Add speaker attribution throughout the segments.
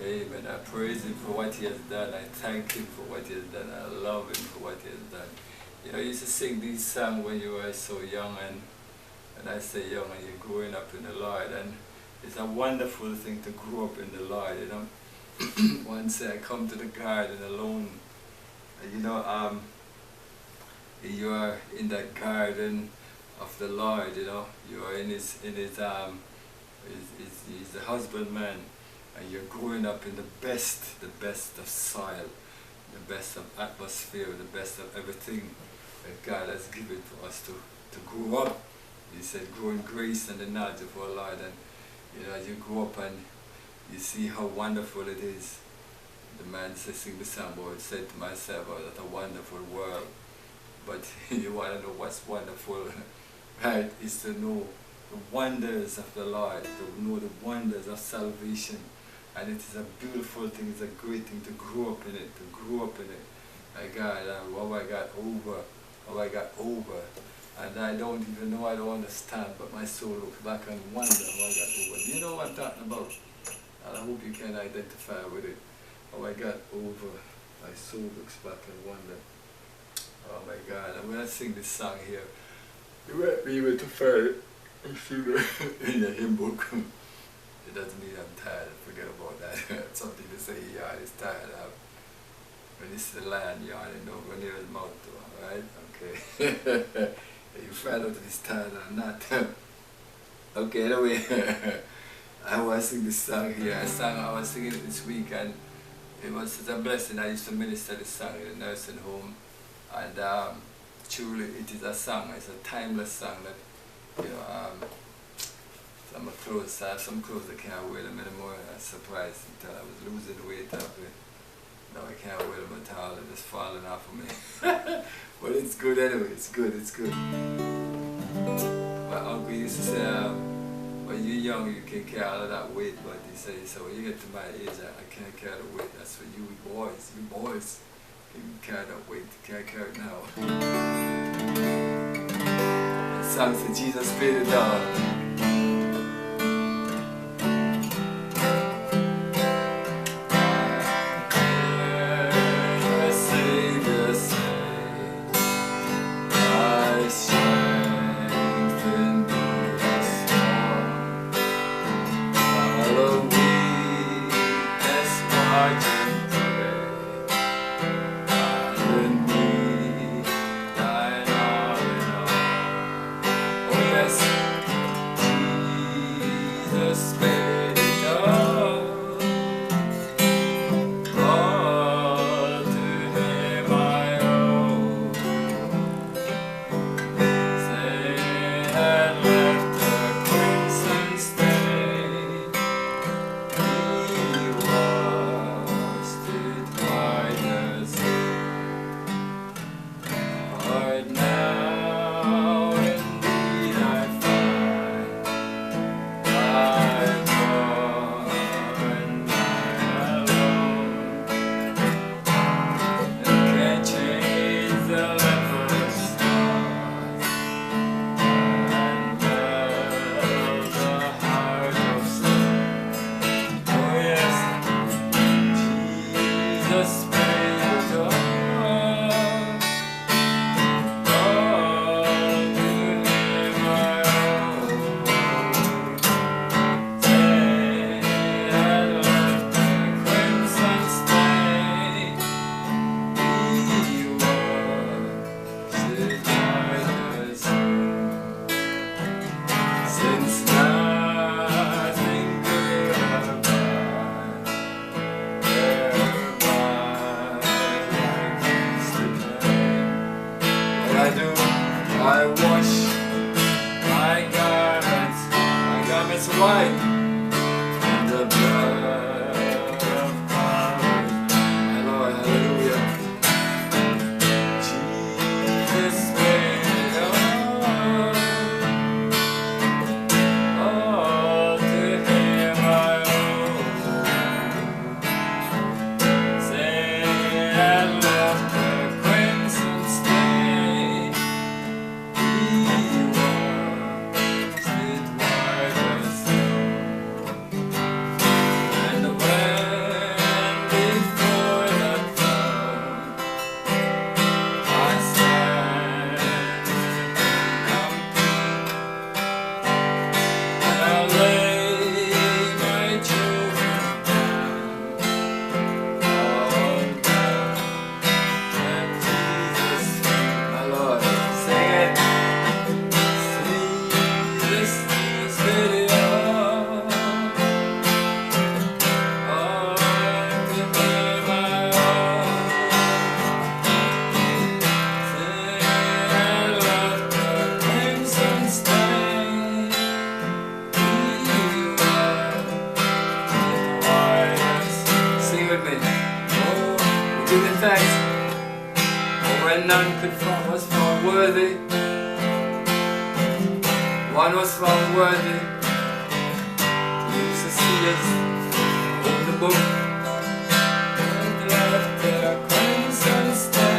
Speaker 1: Amen. I praise Him for what He has done. I thank Him for what He has done. I love Him for what He has done. You know, I used to sing these songs when you were so young, and I say young, and you're growing up in the Lord, and it's a wonderful thing to grow up in the Lord, you know. Once I come to the garden alone, you know, you are in that garden of the Lord, you know. You are in He's the husbandman, and you're growing up in the best of soil, the best of atmosphere, the best of everything that God has given for us to grow up. He said, grow in grace and the knowledge of our Lord. And you know, as you grow up and you see how wonderful it is. The man says, sing the song, but said to myself, oh, that's a wonderful world. But you want to know what's wonderful, right? Is to know the wonders of the Lord, to know the wonders of salvation. And it is a beautiful thing, it's a great thing to grow up in it, My God, how I got over. And I don't even know, I don't understand, but my soul looks back and wonder how I got over. Do you know what I'm talking about? And I hope you can identify with it. How I got over, my soul looks back and wonder. Oh my God, I'm going to sing this song here. You might be able to find it in the hymn book. It doesn't mean I'm tired, forget about that. Something to say, yeah, it's tired. When it's the land, yawning, don't go near his mouth too, alright? Okay. You find out if he's tired or not. Okay, anyway, I was singing this song here. I was singing it this week, and it was such a blessing. I used to minister this song in a nursing home, and truly it is a song. It's a timeless song that, you know, some clothes, I have some clothes I can't wear them anymore. I was surprised until I was losing weight after. Now I can't wear them at all. They're just falling off of me. But it's good anyway. It's good. My uncle used to say, when you're young, you can carry all of that weight. But he said, so when you get to my age, I can't carry the weight. That's for you boys. You boys can carry that weight. You can't carry it now. The song said, Jesus paid it all. I wash my garments white in the blood of Christ. Hallelujah. Jesus made it all to Him I owe. Say I left the crimson stain. He washed it white as snow. none was found worthy. One was found worthy to use the seals of the book, and left their crimson stain.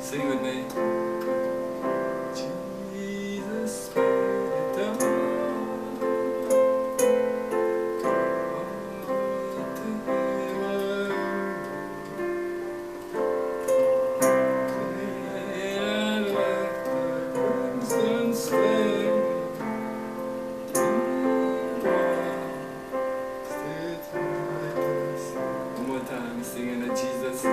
Speaker 1: Sing with me. Jesus paid it all. One more time, singing to Jesus.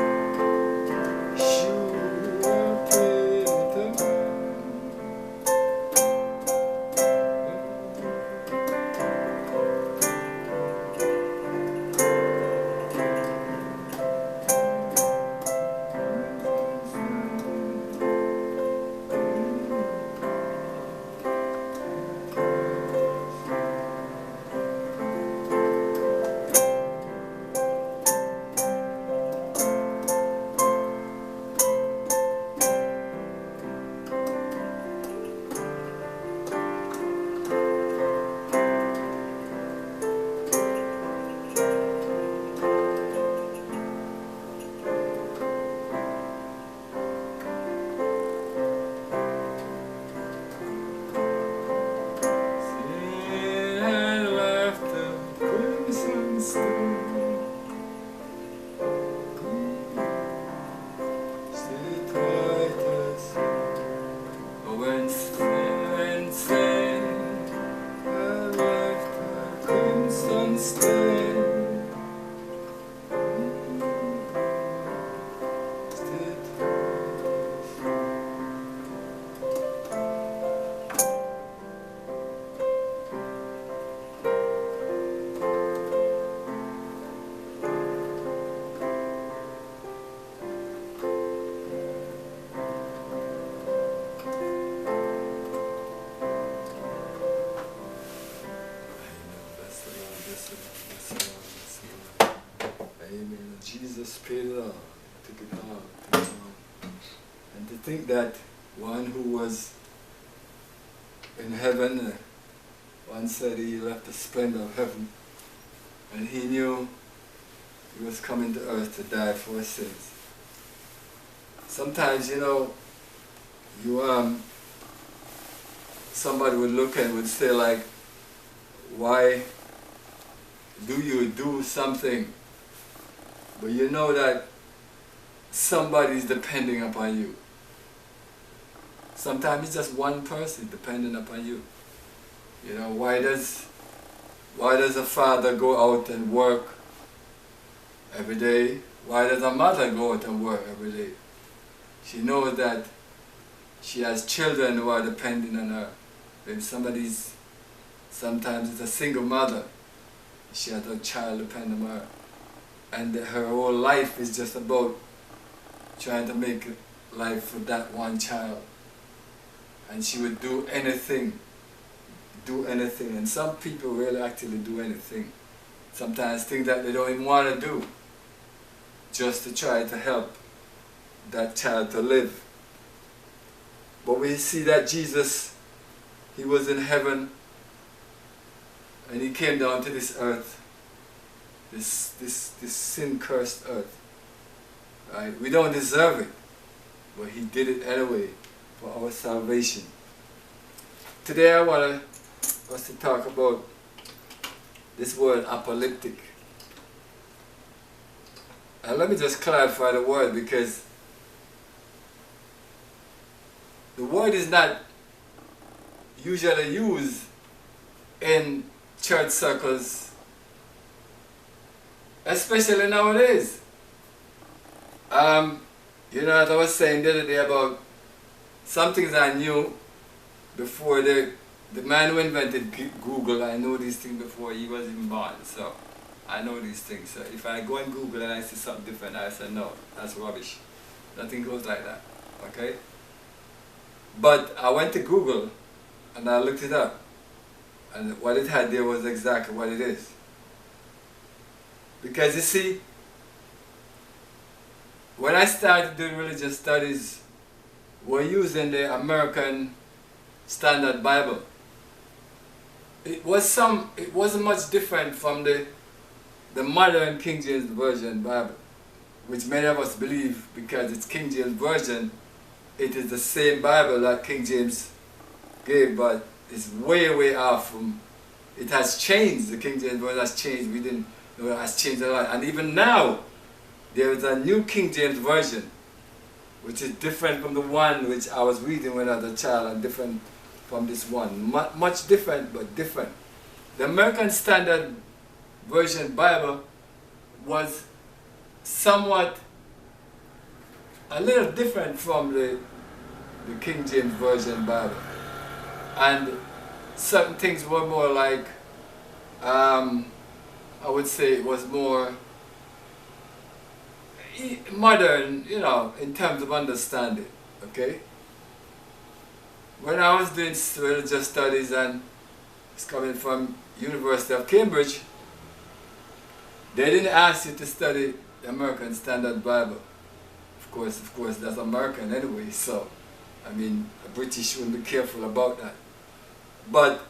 Speaker 1: Amen. Jesus paid it all, took it all, took it all. And to think that one who was in heaven, one said he left the splendor of heaven, and he knew he was coming to earth to die for his sins. Sometimes, you know, somebody would look and would say like, why do you do something? But you know that somebody is depending upon you. Sometimes it's just one person depending upon you. You know, why does a father go out and work every day? Why does a mother go out and work every day? She knows that she has children who are depending on her. When sometimes it's a single mother, she has a child depending on her. And her whole life is just about trying to make life for that one child. And she would do anything. And some people really actually do anything. Sometimes things that they don't even want to do, just to try to help that child to live. But we see that Jesus, he was in heaven, and he came down to this earth, this sin-cursed earth. Right? We don't deserve it. but he did it anyway for our salvation. Today I want us to talk about this word apocalyptic. And let me just clarify the word, because the word is not usually used in church circles, especially nowadays. You know, as I was saying the other day about some things I knew before the man who invented Google. I know these things before he was even born, so I know these things. So if I go on Google and I see something different, I say no, that's rubbish. Nothing goes like that, okay? But I went to Google and I looked it up, and what it had there was exactly what it is. Because you see, when I started doing religious studies, we're using the American Standard Bible. It wasn't much different from the modern King James Version Bible, which many of us believe, because it's King James Version, it is the same Bible that King James gave, but it's way, way off from. It has changed. The King James Version has changed. We didn't know it has changed a lot. And even now, there is a new King James Version, which is different from the one which I was reading when I was a child, and different from this one. Much different, but different. The American Standard Version Bible was somewhat a little different from the King James Version Bible. And certain things were more like, I would say it was more modern, you know, in terms of understanding, okay? When I was doing religious studies, and it's coming from University of Cambridge, they didn't ask you to study the American Standard Bible. Of course, that's American anyway, so, I mean, a British wouldn't be careful about that. But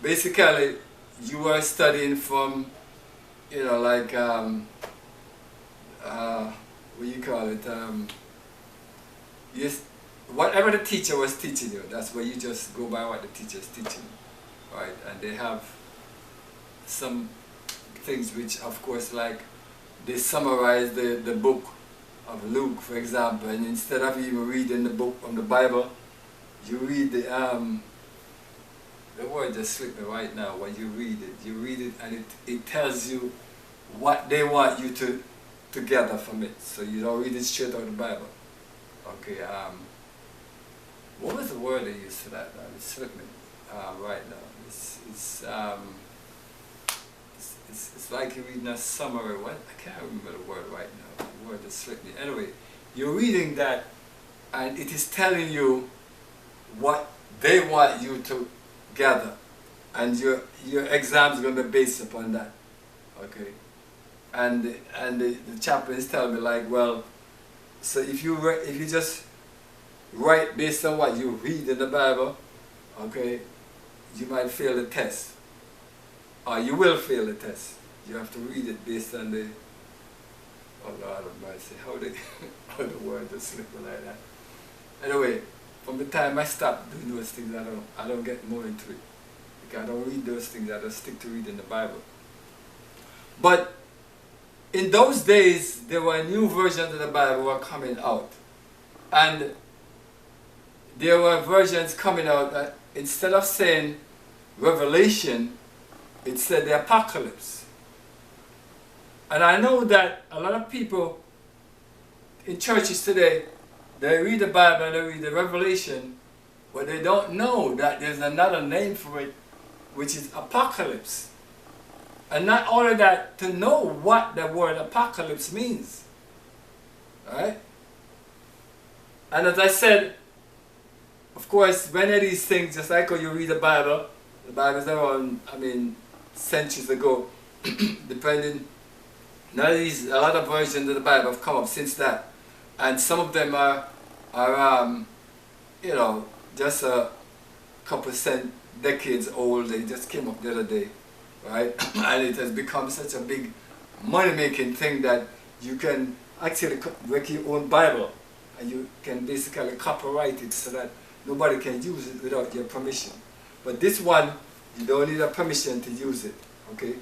Speaker 1: basically, you were studying from, you know, like, what do you call it? Yes, whatever the teacher was teaching you, that's where you just go by what the teacher's teaching you, right? And they have some things which, of course, like, they summarize the book of Luke, for example, and instead of even reading the book from the Bible, you read the word just slipped me right now. When you read it and it tells you what they want you to gather from it. So you don't read it straight out of the Bible. Okay, what was the word they used for that? It slipped me right now. It's like you're reading a summary. What? I can't remember the word right now. The word just slipped me. Anyway, you're reading that, and it is telling you what they want you to gather, and your exams are going to be based upon that. Okay, and the chaplain is telling me, like, well, so if you just write based on what you read in the Bible, okay, you might fail the test, or you will fail the test. You have to read it based on the, oh Lord of mercy, how the word just slip like that. Anyway, from the time I stopped doing those things, I don't get more into it, because I don't read those things. I just stick to reading the Bible. But in those days, there were new versions of the Bible were coming out, and there were versions coming out that instead of saying Revelation, it said the Apocalypse. And I know that a lot of people in churches today, they read the Bible and they read the Revelation, but they don't know that there's another name for it, which is Apocalypse. And not only that, to know what the word apocalypse means. Right? And as I said, of course, many of these things, just like when you read the Bible is around, I mean, centuries ago, depending. Now a lot of versions of the Bible have come up since that. And some of them are you know, just a couple decades old. They just came up the other day. Right? And it has become such a big money-making thing that you can actually make your own Bible. and you can basically copyright it so that nobody can use it without your permission. But this one, you don't need a permission to use it, okay?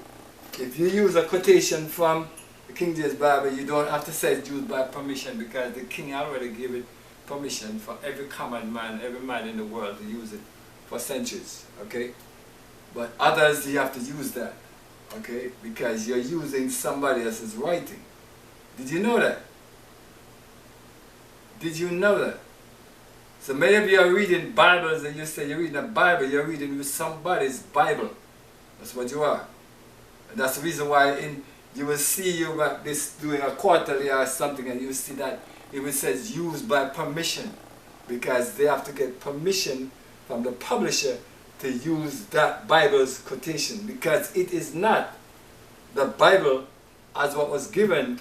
Speaker 1: If you use a quotation from the King James Bible, you don't have to say it's used by permission, because the king already gave it permission for every common man, every man in the world to use it for centuries, okay? But others, you have to use that, okay? Because you're using somebody else's writing. Did you know that? Did you know that? So many of you are reading Bibles and you say you're reading a Bible, you're reading with somebody's Bible. That's what you are. And that's the reason why you will see you at this doing a quarterly or something, and you will see that it says used by permission, because they have to get permission from the publisher to use that Bible's quotation, because it is not the Bible as what was given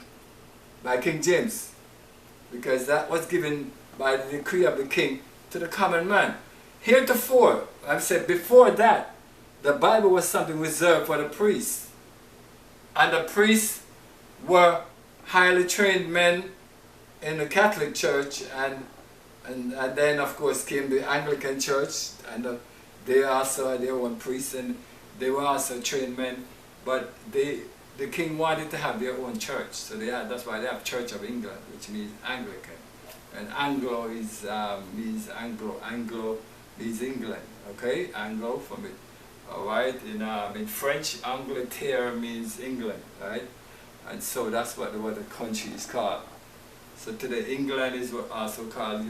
Speaker 1: by King James, because that was given by the decree of the king to the common man. Heretofore, I've said before that, the Bible was something reserved for the priests. And the priests were highly trained men in the Catholic Church, and then of course came the Anglican Church, and they also had their own priests, and they were also trained men, but the king wanted to have their own church, so that's why they have Church of England, which means Anglican. And Anglo means Anglo means England, okay? Anglo from it, all right? In French, Angleterre means England, right? And so that's what the country is called. So today England is what also called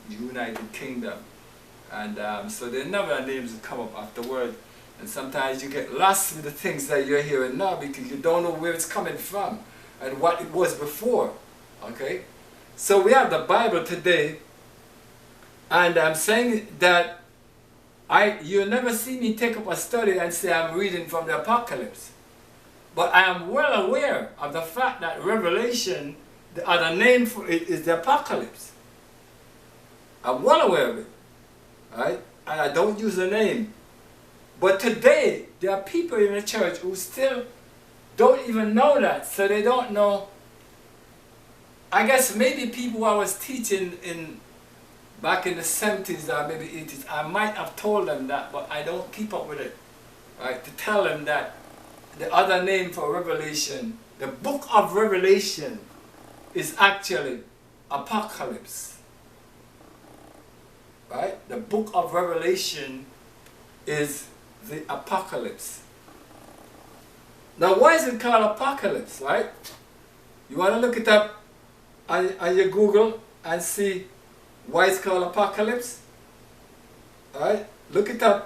Speaker 1: United Kingdom. And so there are a number of names that come up afterward. And sometimes you get lost with the things that you're hearing now, because you don't know where it's coming from and what it was before, okay? So we have the Bible today, and I'm saying that you'll never see me take up a study and say I'm reading from the Apocalypse. But I am well aware of the fact that Revelation, the other name for it is the Apocalypse. I'm well aware of it, right? And I don't use the name. But today, there are people in the church who still don't even know that, so they don't know. I guess maybe people who I was teaching back in the 70s or maybe 80s, I might have told them that, but I don't keep up with it, right? To tell them that the other name for Revelation, the book of Revelation, is actually Apocalypse, right? The book of Revelation is the Apocalypse. Now, why is it called Apocalypse, right? You want to look it up on your Google and see why it's called Apocalypse? All right, look it up.